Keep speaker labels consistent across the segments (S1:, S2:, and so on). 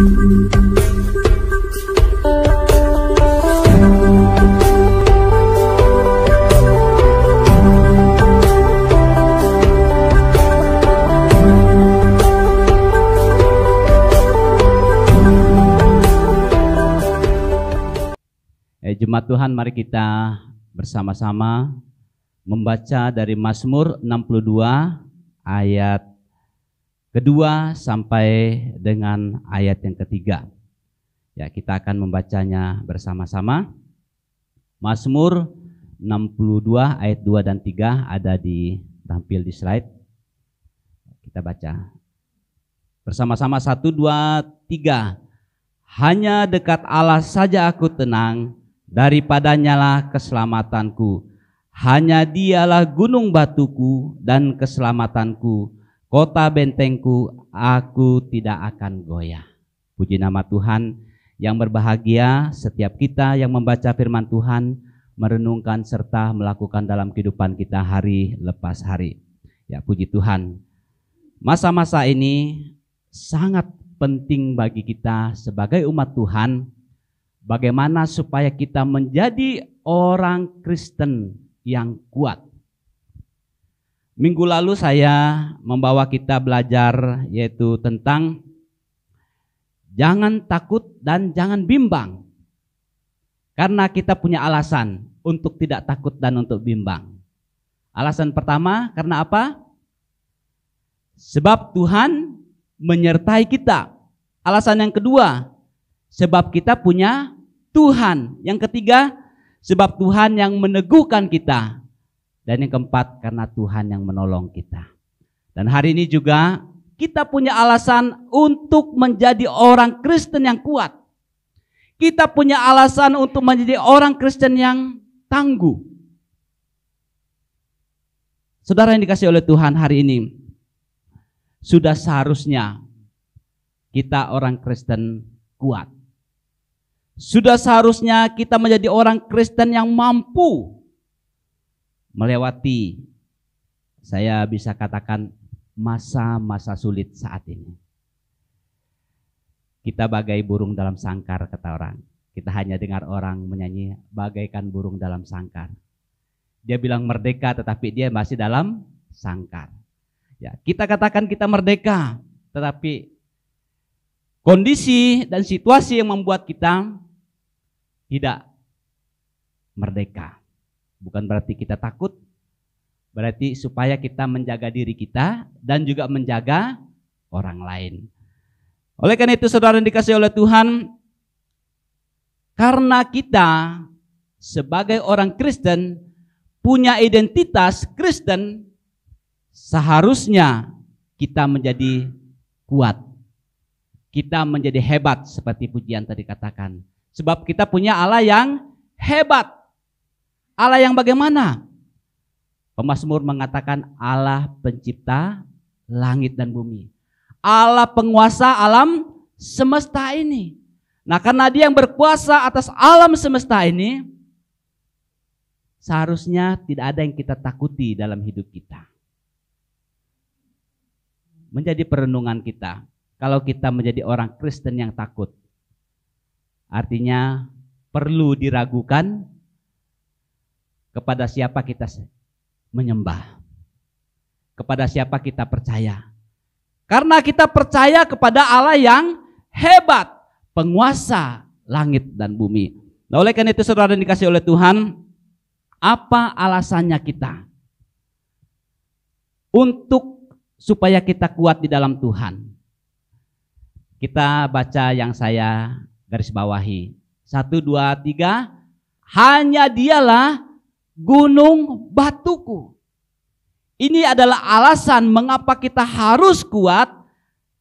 S1: Jemaat Tuhan, mari kita bersama-sama membaca dari Mazmur 62 ayat kedua sampai dengan ayat yang ketiga. Ya, kita akan membacanya bersama-sama. Mazmur 62 ayat 2 dan 3 ada tampil di slide. Kita baca bersama-sama, 1, 2, 3. Hanya dekat Allah saja aku tenang, daripadanya lah keselamatanku. Hanya dialah gunung batuku dan keselamatanku, kota bentengku, aku tidak akan goyah. Puji nama Tuhan. Yang berbahagia setiap kita yang membaca firman Tuhan, merenungkan serta melakukan dalam kehidupan kita hari lepas hari. Ya, puji Tuhan. Masa-masa ini sangat penting bagi kita sebagai umat Tuhan, bagaimana supaya kita menjadi orang Kristen yang kuat. Minggu lalu saya membawa kita belajar yaitu tentang jangan takut dan jangan bimbang. Karena kita punya alasan untuk tidak takut dan untuk bimbang. Alasan pertama, karena apa? Sebab Tuhan menyertai kita. Alasan yang kedua, sebab kita punya Tuhan. Yang ketiga, sebab Tuhan yang meneguhkan kita. Dan yang keempat, karena Tuhan yang menolong kita. Dan hari ini juga kita punya alasan untuk menjadi orang Kristen yang kuat. Kita punya alasan untuk menjadi orang Kristen yang tangguh. Saudara yang dikasihi oleh Tuhan, hari ini sudah seharusnya kita orang Kristen kuat. Sudah seharusnya kita menjadi orang Kristen yang mampu melewati, saya bisa katakan, masa-masa sulit saat ini. Kita bagai burung dalam sangkar, kata orang. Kita hanya dengar orang menyanyi bagaikan burung dalam sangkar. Dia bilang merdeka tetapi dia masih dalam sangkar. Ya, kita katakan kita merdeka, tetapi kondisi dan situasi yang membuat kita tidak merdeka. Bukan berarti kita takut, berarti supaya kita menjaga diri kita dan juga menjaga orang lain. Oleh karena itu, saudara yang dikasihi oleh Tuhan, karena kita sebagai orang Kristen punya identitas Kristen, seharusnya kita menjadi kuat. Kita menjadi hebat seperti pujian tadi katakan. Sebab kita punya Allah yang hebat. Allah yang bagaimana? Pemazmur mengatakan Allah pencipta langit dan bumi. Allah penguasa alam semesta ini. Nah, karena dia yang berkuasa atas alam semesta ini, seharusnya tidak ada yang kita takuti dalam hidup kita. Menjadi perenungan kita. Kalau kita menjadi orang Kristen yang takut, artinya perlu diragukan kepada siapa kita menyembah, kepada siapa kita percaya. Karena kita percaya kepada Allah yang hebat, penguasa langit dan bumi. Nah, oleh karena itu, saudara yang dikasihi oleh Tuhan, apa alasannya kita untuk supaya kita kuat di dalam Tuhan? Kita baca yang saya garis bawahi. 1, 2, 3. Hanya dialah gunung batuku. Ini adalah alasan mengapa kita harus kuat,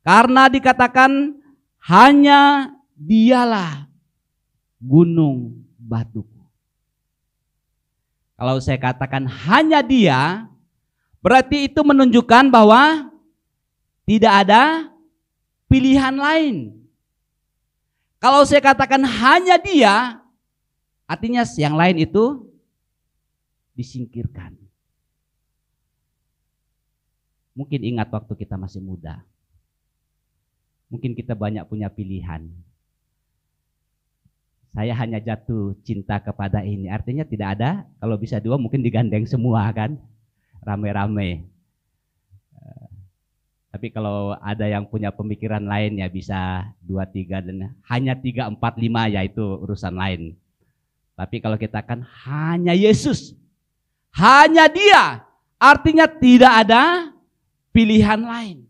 S1: karena dikatakan hanya dialah gunung batuku. Kalau saya katakan hanya dia, berarti itu menunjukkan bahwa tidak ada pilihan lain. Kalau saya katakan hanya dia, artinya yang lain itu disingkirkan. Mungkin ingat waktu kita masih muda. Mungkin kita banyak punya pilihan. Saya hanya jatuh cinta kepada ini. Artinya tidak ada, kalau bisa 2 mungkin digandeng semua kan. Rame-rame. Tapi kalau ada yang punya pemikiran lain ya bisa 2, 3 dan hanya 3, 4, 5 ya itu urusan lain. Tapi kalau kita kan hanya Yesus. Hanya Dia. Artinya tidak ada pilihan lain.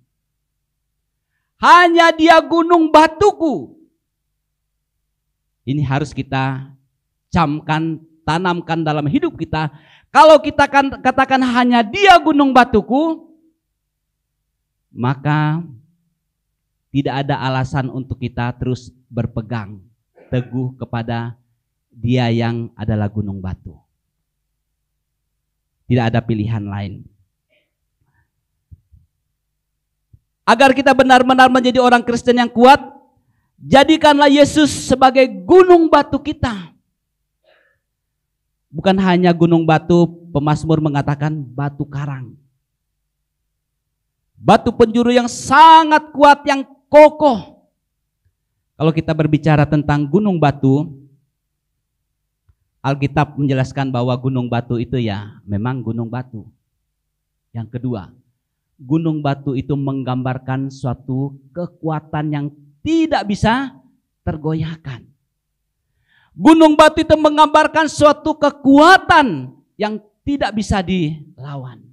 S1: Hanya Dia gunung batuku. Ini harus kita camkan, tanamkan dalam hidup kita. Kalau kita katakan hanya Dia gunung batuku, maka tidak ada alasan untuk kita terus berpegang teguh kepada Dia yang adalah gunung batu. Tidak ada pilihan lain. Agar kita benar-benar menjadi orang Kristen yang kuat, jadikanlah Yesus sebagai gunung batu kita. Bukan hanya gunung batu, pemazmur mengatakan batu karang. Batu penjuru yang sangat kuat, yang kokoh. Kalau kita berbicara tentang gunung batu, Alkitab menjelaskan bahwa gunung batu itu ya memang gunung batu. Yang kedua, gunung batu itu menggambarkan suatu kekuatan yang tidak bisa tergoyahkan. Gunung batu itu menggambarkan suatu kekuatan yang tidak bisa dilawan.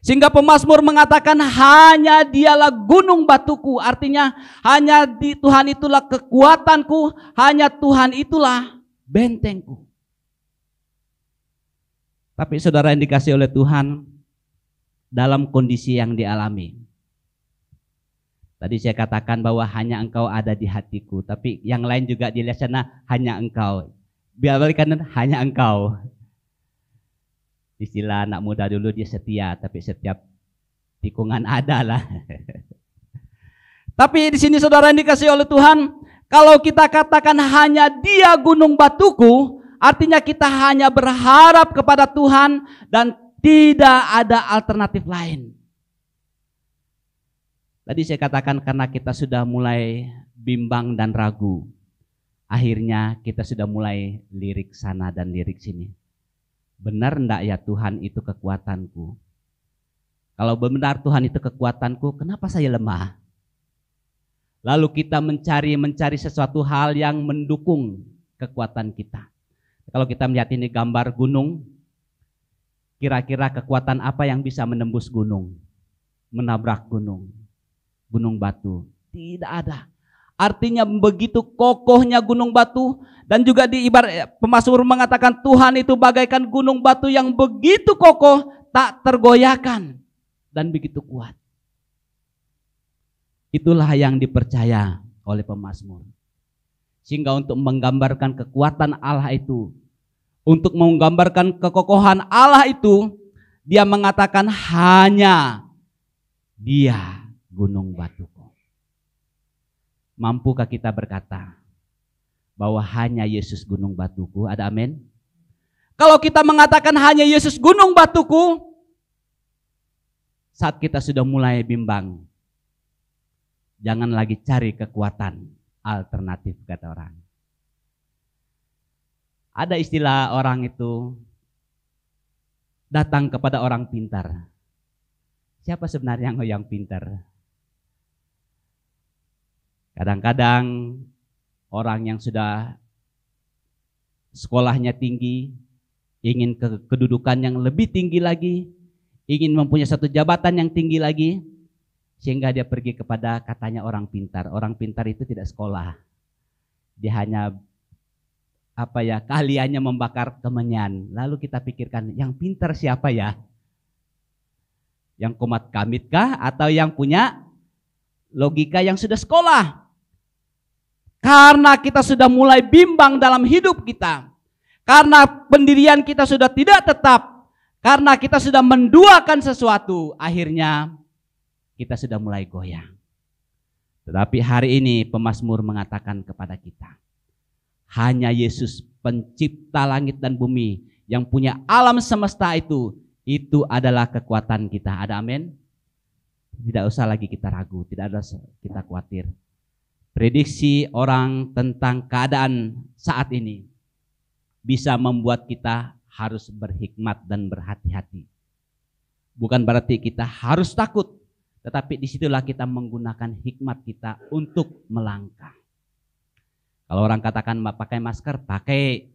S1: Sehingga pemazmur mengatakan hanya Dialah gunung batuku. Artinya hanya di Tuhan itulah kekuatanku, hanya Tuhan itulah bentengku. Tapi saudara yang dikasihi oleh Tuhan, dalam kondisi yang dialami, tadi saya katakan bahwa hanya Engkau ada di hatiku, tapi yang lain juga dilihat sana hanya Engkau. Biarkan hanya Engkau. Istilah anak muda dulu, dia setia, tapi setiap tikungan ada lah. Tapi di sini saudara yang dikasihi oleh Tuhan, kalau kita katakan hanya Dia gunung batuku, artinya kita hanya berharap kepada Tuhan dan tidak ada alternatif lain. Tadi saya katakan karena kita sudah mulai bimbang dan ragu, akhirnya kita sudah mulai lirik sana dan lirik sini. Benar enggak ya Tuhan itu kekuatanku? Kalau benar Tuhan itu kekuatanku, kenapa saya lemah? Lalu kita mencari sesuatu hal yang mendukung kekuatan kita. Kalau kita melihat ini gambar gunung, kira-kira kekuatan apa yang bisa menembus gunung, menabrak gunung batu? Tidak ada. Artinya begitu kokohnya gunung batu, dan juga di ibarat pemazmur mengatakan Tuhan itu bagaikan gunung batu yang begitu kokoh, tak tergoyahkan dan begitu kuat. Itulah yang dipercaya oleh pemazmur. Sehingga untuk menggambarkan kekuatan Allah itu, untuk menggambarkan kekokohan Allah itu, dia mengatakan hanya Dia gunung batuku. Mampukah kita berkata bahwa hanya Yesus gunung batuku? Ada amin? Kalau kita mengatakan hanya Yesus gunung batuku, saat kita sudah mulai bimbang, jangan lagi cari kekuatan alternatif, kata orang. Ada istilah orang itu datang kepada orang pintar. Siapa sebenarnya yang pintar? Kadang-kadang orang yang sudah sekolahnya tinggi, ingin kedudukan yang lebih tinggi lagi, ingin mempunyai satu jabatan yang tinggi lagi, sehingga dia pergi kepada katanya orang pintar. Orang pintar itu tidak sekolah. Dia hanya keahliannya membakar kemenyan. Lalu kita pikirkan, yang pintar siapa ya? Yang komat kamit kah? Atau yang punya logika yang sudah sekolah? Karena kita sudah mulai bimbang dalam hidup kita, karena pendirian kita sudah tidak tetap, karena kita sudah menduakan sesuatu, akhirnya kita sudah mulai goyang. Tetapi hari ini pemazmur mengatakan kepada kita, hanya Yesus pencipta langit dan bumi, yang punya alam semesta itu adalah kekuatan kita. Ada amin? Tidak usah lagi kita ragu, tidak ada kita khawatir. Prediksi orang tentang keadaan saat ini bisa membuat kita harus berhikmat dan berhati-hati. Bukan berarti kita harus takut, tetapi disitulah kita menggunakan hikmat kita untuk melangkah. Kalau orang katakan pakai masker, pakai.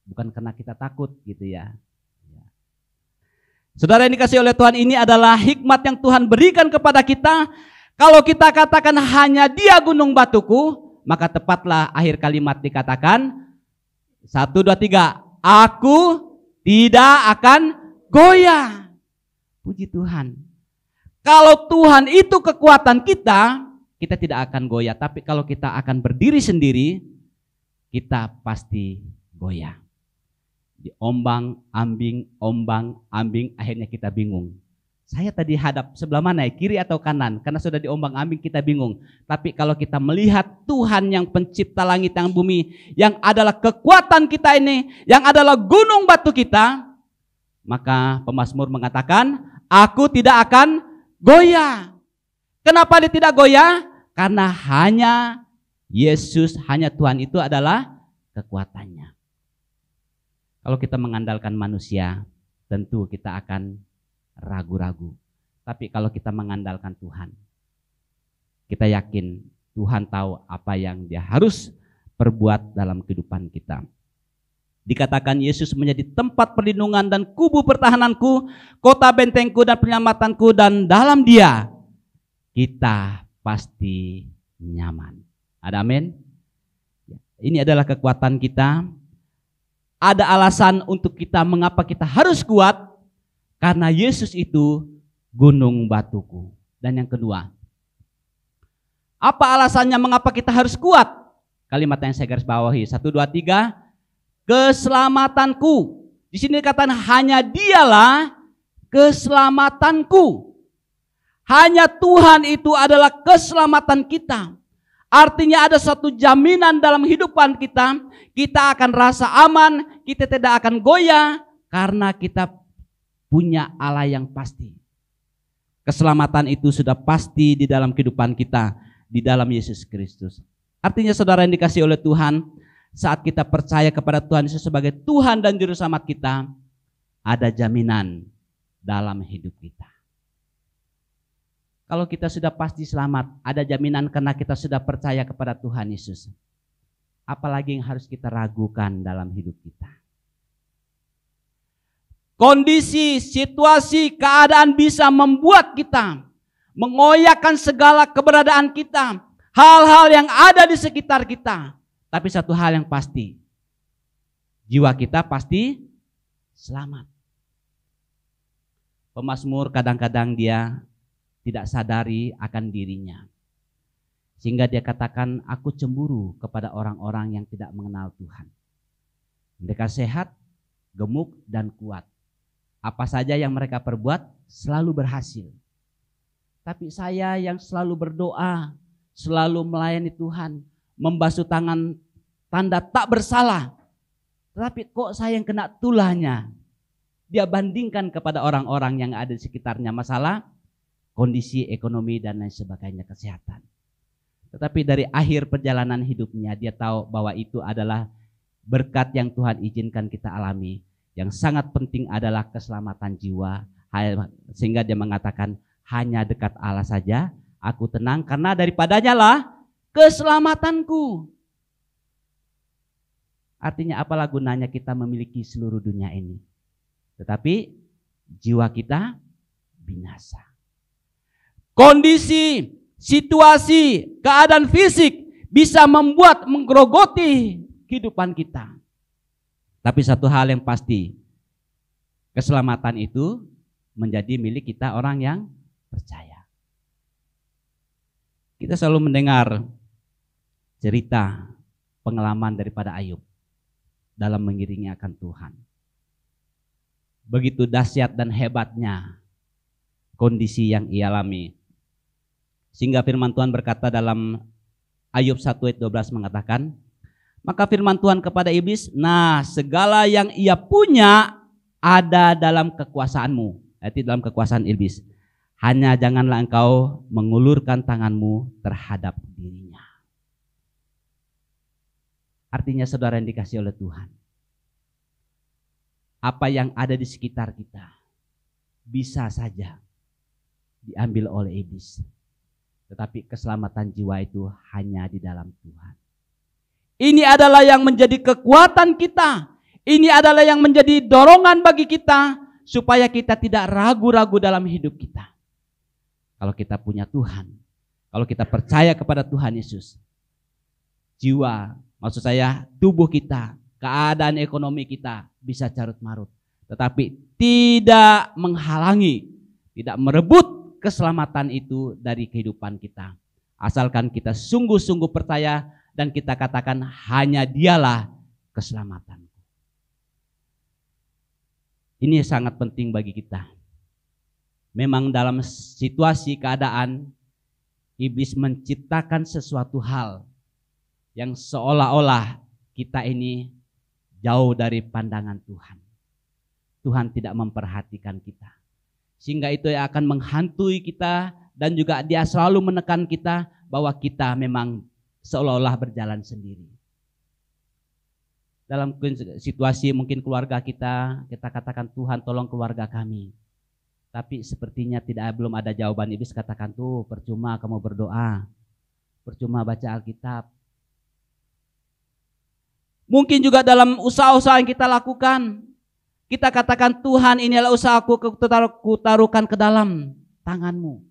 S1: Bukan karena kita takut gitu ya. Saudara yang dikasihi oleh Tuhan, ini adalah hikmat yang Tuhan berikan kepada kita. Kalau kita katakan hanya Dia gunung batuku, maka tepatlah akhir kalimat dikatakan 1, 2, 3. Aku tidak akan goyah. Puji Tuhan. Kalau Tuhan itu kekuatan kita, kita tidak akan goyah. Tapi kalau kita akan berdiri sendiri, kita pasti goyah. Diombang ambing, akhirnya kita bingung. Saya tadi hadap sebelah mana ya, kiri atau kanan? Karena sudah diombang ambing kita bingung. Tapi kalau kita melihat Tuhan yang pencipta langit dan bumi, yang adalah kekuatan kita ini, yang adalah gunung batu kita, maka pemazmur mengatakan, aku tidak akan goyah. Kenapa dia tidak goyah? Karena hanya Yesus, hanya Tuhan itu adalah kekuatannya. Kalau kita mengandalkan manusia, tentu kita akan ragu-ragu. Tapi kalau kita mengandalkan Tuhan, kita yakin Tuhan tahu apa yang Dia harus perbuat dalam kehidupan kita. Dikatakan Yesus menjadi tempat perlindungan dan kubu pertahananku, kota bentengku dan penyelamatanku, dan dalam Dia kita pasti nyaman. Ada amin? Ini adalah kekuatan kita. Ada alasan untuk kita mengapa kita harus kuat, karena Yesus itu gunung batuku. Dan yang kedua, apa alasannya mengapa kita harus kuat? Kalimat yang saya garis bawahi 1, 2, 3. Keselamatanku. Di sini dikatakan hanya Dialah keselamatanku. Hanya Tuhan itu adalah keselamatan kita. Artinya ada satu jaminan dalam kehidupan kita. Kita akan rasa aman, kita tidak akan goyah karena kita punya Allah yang pasti. Keselamatan itu sudah pasti di dalam kehidupan kita, di dalam Yesus Kristus. Artinya saudara yang dikasihi oleh Tuhan, saat kita percaya kepada Tuhan Yesus sebagai Tuhan dan Juru Selamat kita, ada jaminan dalam hidup kita. Kalau kita sudah pasti selamat, ada jaminan karena kita sudah percaya kepada Tuhan Yesus. Apalagi yang harus kita ragukan dalam hidup kita. Kondisi, situasi, keadaan bisa membuat kita mengoyakkan segala keberadaan kita. Hal-hal yang ada di sekitar kita. Tapi satu hal yang pasti, jiwa kita pasti selamat. Pemazmur kadang-kadang dia tidak sadari akan dirinya. Sehingga dia katakan, aku cemburu kepada orang-orang yang tidak mengenal Tuhan. Mereka sehat, gemuk, dan kuat. Apa saja yang mereka perbuat selalu berhasil. Tapi saya yang selalu berdoa, selalu melayani Tuhan, membasuh tangan tanda tak bersalah. Tetapi kok saya yang kena tulahnya? Dia bandingkan kepada orang-orang yang ada di sekitarnya masalah, kondisi ekonomi dan lain sebagainya, kesehatan. Tetapi dari akhir perjalanan hidupnya dia tahu bahwa itu adalah berkat yang Tuhan izinkan kita alami. Yang sangat penting adalah keselamatan jiwa. Sehingga dia mengatakan hanya dekat Allah saja aku tenang karena daripadanya lah keselamatanku. Artinya apalah gunanya kita memiliki seluruh dunia ini, tetapi jiwa kita binasa. Kondisi, situasi, keadaan fisik bisa membuat menggerogoti kehidupan kita. Tapi satu hal yang pasti, keselamatan itu menjadi milik kita orang yang percaya. Kita selalu mendengar cerita pengalaman daripada Ayub dalam mengiringi akan Tuhan. Begitu dahsyat dan hebatnya kondisi yang ia alami. Sehingga firman Tuhan berkata dalam Ayub 1 ayat 12 mengatakan, maka firman Tuhan kepada iblis, nah segala yang ia punya ada dalam kekuasaanmu. Itu dalam kekuasaan iblis. Hanya janganlah engkau mengulurkan tanganmu terhadap dirinya. Artinya saudara yang dikasihi oleh Tuhan, apa yang ada di sekitar kita bisa saja diambil oleh iblis. Tetapi keselamatan jiwa itu hanya di dalam Tuhan. Ini adalah yang menjadi kekuatan kita. Ini adalah yang menjadi dorongan bagi kita supaya kita tidak ragu-ragu dalam hidup kita. Kalau kita punya Tuhan, kalau kita percaya kepada Tuhan Yesus, jiwa, maksud saya tubuh kita, keadaan ekonomi kita bisa carut-marut. Tetapi tidak menghalangi, tidak merebut keselamatan itu dari kehidupan kita. Asalkan kita sungguh-sungguh percaya dan kita katakan hanya dialah keselamatanku. Ini sangat penting bagi kita. Memang dalam situasi keadaan iblis menciptakan sesuatu hal yang seolah-olah kita ini jauh dari pandangan Tuhan. Tuhan tidak memperhatikan kita. Sehingga itu yang akan menghantui kita dan juga dia selalu menekan kita bahwa kita memang seolah-olah berjalan sendiri. Dalam situasi mungkin keluarga kita katakan Tuhan tolong keluarga kami. Tapi sepertinya belum ada jawaban. Iblis katakan tuh percuma kamu berdoa, percuma baca Alkitab. Mungkin juga dalam usaha-usaha yang kita lakukan, kita katakan Tuhan inilah usahaku, kutaruhkan ke dalam tanganmu.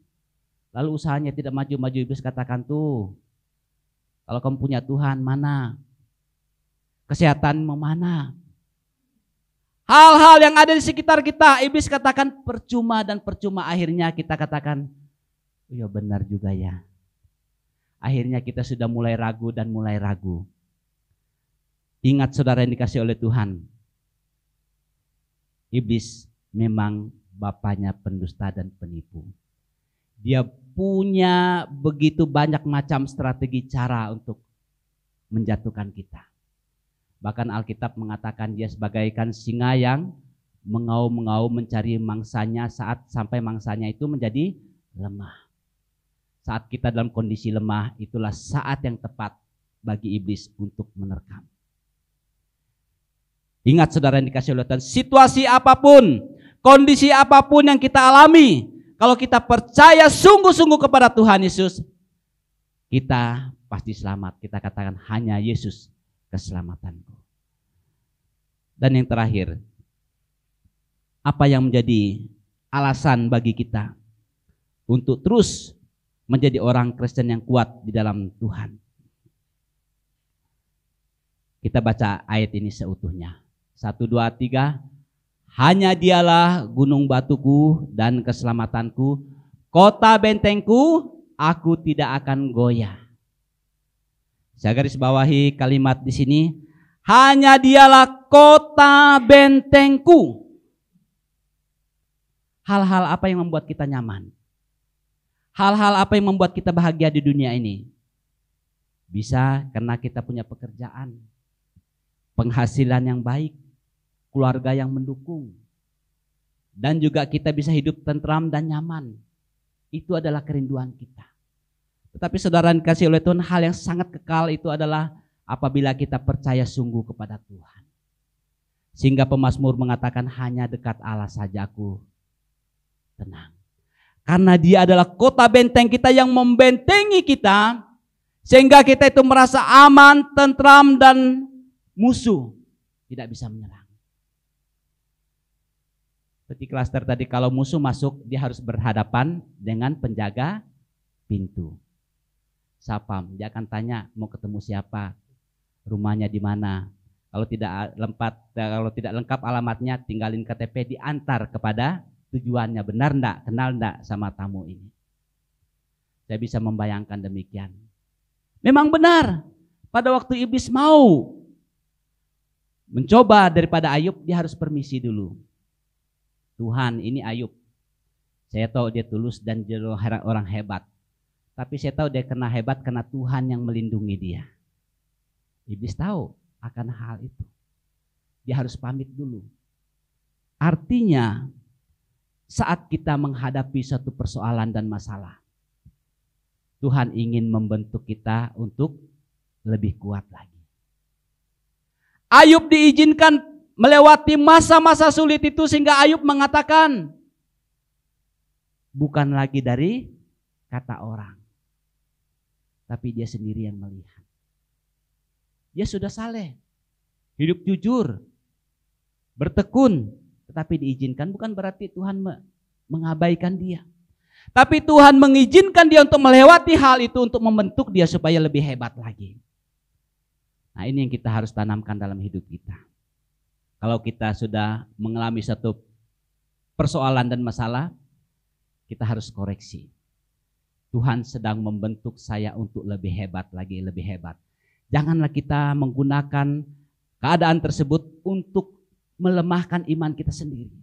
S1: Lalu usahanya tidak maju-maju, iblis katakan tuh, kalau kamu punya Tuhan mana? Kesehatanmu mana? Hal-hal yang ada di sekitar kita, iblis katakan percuma dan percuma. Akhirnya kita katakan, oh ya benar juga ya. Akhirnya kita sudah mulai ragu dan mulai ragu. Ingat saudara yang dikasih oleh Tuhan, iblis memang bapaknya pendusta dan penipu. Dia punya begitu banyak macam strategi cara untuk menjatuhkan kita. Bahkan Alkitab mengatakan dia sebagaikan singa yang mengaum-ngaum mencari mangsanya saat sampai mangsanya itu menjadi lemah. Saat kita dalam kondisi lemah, itulah saat yang tepat bagi iblis untuk menerkam. Ingat saudara yang dikasih oleh Tuhan, situasi apapun, kondisi apapun yang kita alami, kalau kita percaya sungguh-sungguh kepada Tuhan Yesus, kita pasti selamat. Kita katakan hanya Yesus keselamatanku. Dan yang terakhir, apa yang menjadi alasan bagi kita untuk terus menjadi orang Kristen yang kuat di dalam Tuhan? Kita baca ayat ini seutuhnya. 1, 2, 3. Hanya dialah gunung batuku dan keselamatanku, kota bentengku, aku tidak akan goyah. Saya garis bawahi kalimat di sini. Hanya dialah kota bentengku. Hal-hal apa yang membuat kita nyaman? Hal-hal apa yang membuat kita bahagia di dunia ini? Bisa karena kita punya pekerjaan, penghasilan yang baik, keluarga yang mendukung, dan juga kita bisa hidup tentram dan nyaman. Itu adalah kerinduan kita. Tetapi saudara dikasih oleh Tuhan, hal yang sangat kekal itu adalah apabila kita percaya sungguh kepada Tuhan. Sehingga pemazmur mengatakan hanya dekat Allah saja aku tenang. Karena dia adalah kota benteng kita yang membentengi kita, sehingga kita itu merasa aman, tentram, dan musuh tidak bisa menyerang. Seperti klaster tadi, kalau musuh masuk dia harus berhadapan dengan penjaga pintu. Sapam, dia akan tanya mau ketemu siapa, rumahnya di mana. Kalau tidak lengkap alamatnya, tinggalin KTP, diantar kepada tujuannya. Benar enggak, kenal enggak sama tamu ini? Saya bisa membayangkan demikian. Memang benar, pada waktu iblis mau mencoba daripada Ayub, dia harus permisi dulu. Tuhan, ini Ayub, saya tahu dia tulus dan dia orang hebat. Tapi saya tahu dia kena hebat karena Tuhan yang melindungi dia. Iblis tahu akan hal itu. Dia harus pamit dulu. Artinya saat kita menghadapi satu persoalan dan masalah, Tuhan ingin membentuk kita untuk lebih kuat lagi. Ayub diizinkan melewati masa-masa sulit itu sehingga Ayub mengatakan, bukan lagi dari kata orang, tapi dia sendiri yang melihat. Dia sudah saleh, hidup jujur, bertekun, tetapi diizinkan bukan berarti Tuhan mengabaikan dia. Tapi Tuhan mengizinkan dia untuk melewati hal itu untuk membentuk dia supaya lebih hebat lagi. Nah, ini yang kita harus tanamkan dalam hidup kita. Kalau kita sudah mengalami satu persoalan dan masalah, kita harus koreksi. Tuhan sedang membentuk saya untuk lebih hebat lagi, lebih hebat. Janganlah kita menggunakan keadaan tersebut untuk melemahkan iman kita sendiri.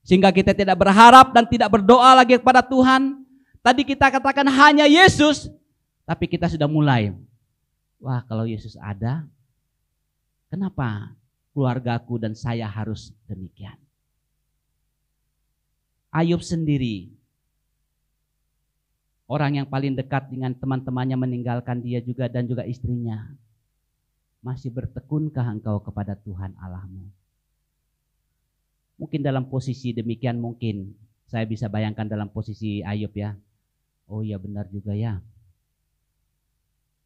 S1: Sehingga kita tidak berharap dan tidak berdoa lagi kepada Tuhan. Tadi kita katakan hanya Yesus, tapi kita sudah mulai. Wah, kalau Yesus ada, kenapa keluargaku dan saya harus demikian? Ayub sendiri, orang yang paling dekat dengan teman-temannya meninggalkan dia juga dan juga istrinya. Masih bertekunkah engkau kepada Tuhan Allahmu? Mungkin dalam posisi demikian, mungkin saya bisa bayangkan dalam posisi Ayub ya. Oh iya, benar juga ya.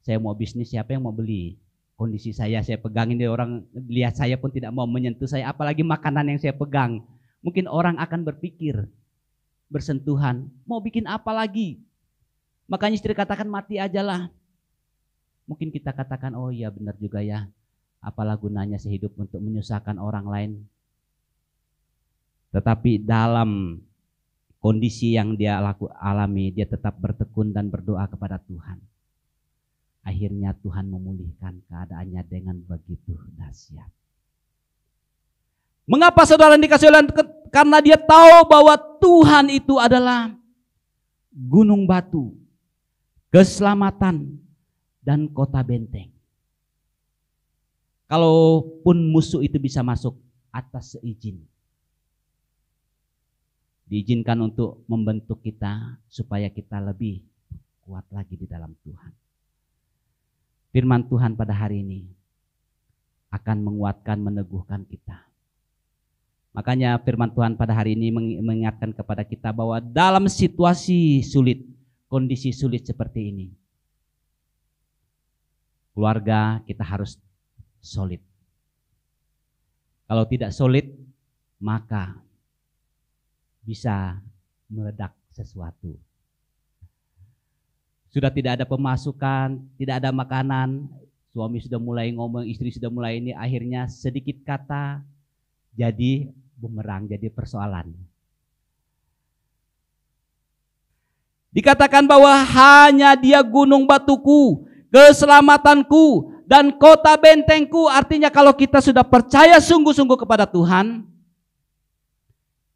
S1: Saya mau bisnis, siapa yang mau beli? Kondisi saya pegangin, dia orang lihat saya pun tidak mau menyentuh saya, apalagi makanan yang saya pegang. Mungkin orang akan berpikir, bersentuhan, mau bikin apa lagi? Makanya istri katakan mati ajalah. Mungkin kita katakan, oh iya benar juga ya. Apalah gunanya sehidup untuk menyusahkan orang lain. Tetapi dalam kondisi yang dia alami, dia tetap bertekun dan berdoa kepada Tuhan. Akhirnya Tuhan memulihkan keadaannya dengan begitu dahsyat. Mengapa saudara dikasih oleh? Karena dia tahu bahwa Tuhan itu adalah gunung batu, keselamatan, dan kota benteng. Kalaupun musuh itu bisa masuk atas seizin, diizinkan untuk membentuk kita supaya kita lebih kuat lagi di dalam Tuhan. Firman Tuhan pada hari ini akan menguatkan, meneguhkan kita. Makanya firman Tuhan pada hari ini mengingatkan kepada kita bahwa dalam situasi sulit, kondisi sulit seperti ini, keluarga kita harus solid. Kalau tidak solid, maka bisa meledak sesuatu. Sudah tidak ada pemasukan, tidak ada makanan, suami sudah mulai ngomong, istri sudah mulai ini, akhirnya sedikit kata jadi bumerang, jadi persoalan. Dikatakan bahwa hanya dia gunung batuku, keselamatanku, dan kota bentengku. Artinya kalau kita sudah percaya sungguh-sungguh kepada Tuhan,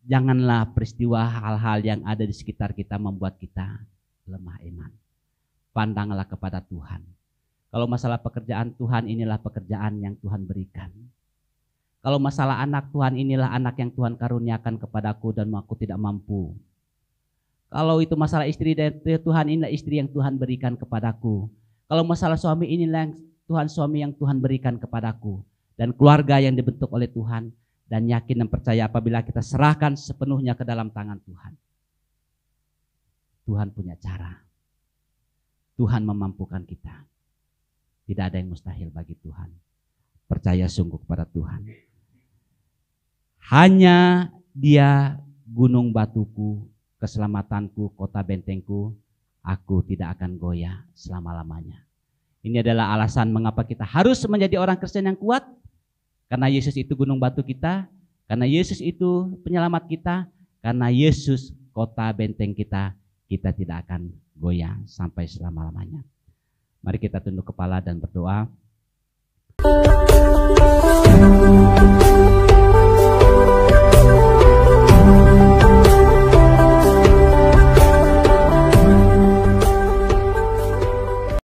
S1: janganlah peristiwa hal-hal yang ada di sekitar kita membuat kita lemah iman. Pandanglah kepada Tuhan. Kalau masalah pekerjaan, Tuhan inilah pekerjaan yang Tuhan berikan. Kalau masalah anak, Tuhan inilah anak yang Tuhan karuniakan kepadaku dan aku tidak mampu. Kalau itu masalah istri, Tuhan inilah istri yang Tuhan berikan kepadaku. Kalau masalah suami, inilah suami yang Tuhan berikan kepadaku. Dan keluarga yang dibentuk oleh Tuhan. Dan yakin dan percaya apabila kita serahkan sepenuhnya ke dalam tangan Tuhan. Tuhan punya cara. Tuhan memampukan kita. Tidak ada yang mustahil bagi Tuhan. Percaya sungguh kepada Tuhan. Hanya dia gunung batuku, keselamatanku, kota bentengku, aku tidak akan goyah selama-lamanya. Ini adalah alasan mengapa kita harus menjadi orang Kristen yang kuat. Karena Yesus itu gunung batu kita, karena Yesus itu penyelamat kita, karena Yesus kota benteng kita, kita tidak akan goyah sampai selama-lamanya. Mari kita tunduk kepala dan berdoa.